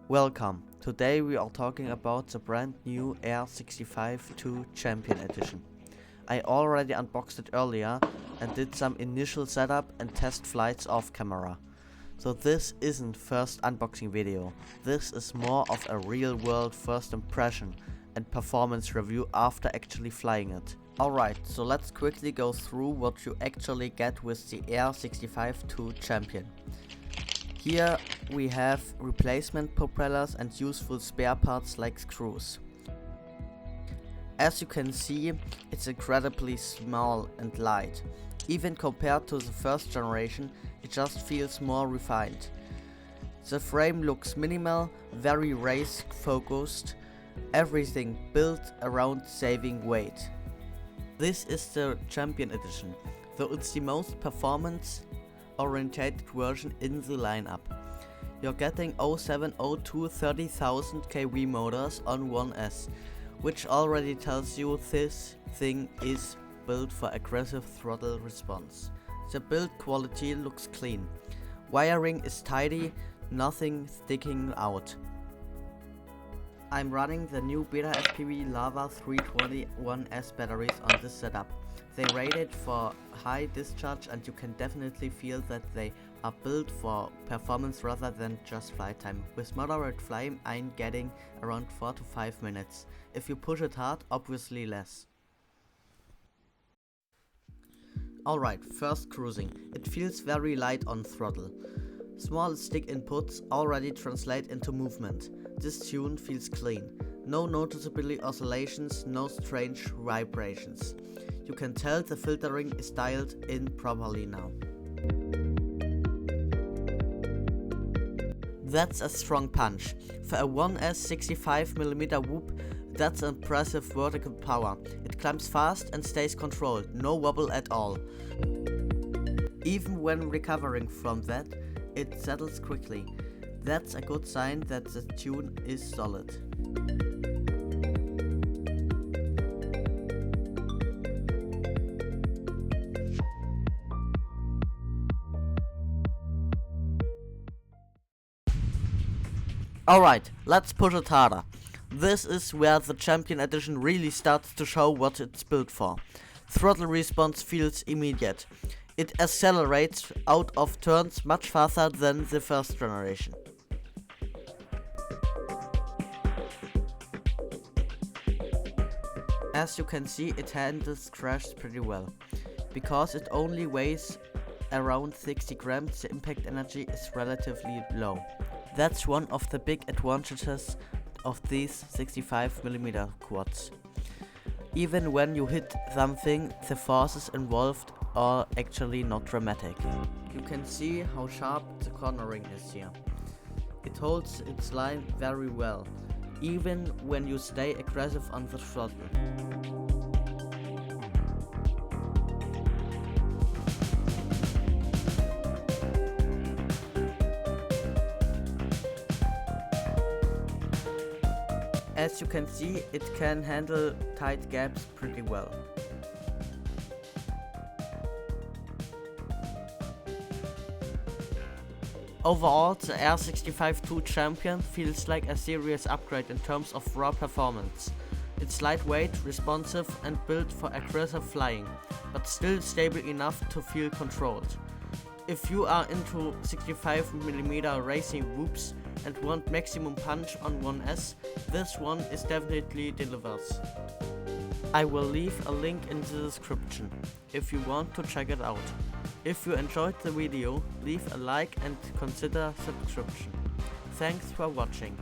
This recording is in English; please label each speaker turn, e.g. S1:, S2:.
S1: Welcome. Today we are talking about the brand new Air65 2 Champion Edition. I already unboxed it earlier and did some initial setup and test flights off camera. So this isn't first unboxing video. This is more of a real world first impression and performance review after actually flying it. Alright, so let's quickly go through what you actually get with the Air65 2 Champion. Here we have replacement propellers and useful spare parts like screws. As you can see, it's incredibly small and light. Even compared to the first generation, it just feels more refined. The frame looks minimal, very race focused, everything built around saving weight. This is the Champion Edition, though it's the most performance orientated version in the lineup. You're getting 0702 30,000 kW motors on 1S, which already tells you this thing is built for aggressive throttle response. The build quality looks clean. Wiring is tidy, nothing sticking out. I'm running the new BetaFPV LAVA 321S batteries on this setup. They rated for high discharge and you can definitely feel that they are built for performance rather than just flight time. With moderate flying I'm getting around 4 to 5 minutes. If you push it hard, obviously less. Alright, first cruising. It feels very light on throttle. Small stick inputs already translate into movement. This tune feels clean. No noticeable oscillations, no strange vibrations. You can tell the filtering is dialed in properly now. That's a strong punch. For a 1S 65mm whoop, that's impressive vertical power. It climbs fast and stays controlled, no wobble at all. Even when recovering from that, it settles quickly. That's a good sign that the tune is solid. Alright, let's push it harder. This is where the Champion Edition really starts to show what it's built for. Throttle response feels immediate. It accelerates out of turns much faster than the first generation. As you can see, it handles crashes pretty well. Because it only weighs around 60 grams, the impact energy is relatively low. That's one of the big advantages of these 65mm quads. Even when you hit something, the forces involved are actually not dramatic. You can see how sharp the cornering is here. It holds its line very well, even when you stay aggressive on the throttle. As you can see, it can handle tight gaps pretty well. Overall, the Air65 2 Champion feels like a serious upgrade in terms of raw performance. It's lightweight, responsive and built for aggressive flying, but still stable enough to feel controlled. If you are into 65mm racing whoops and want maximum punch on 1S, this one is definitely delivers. I will leave a link in the description if you want to check it out. If you enjoyed the video, leave a like and consider subscription. Thanks for watching.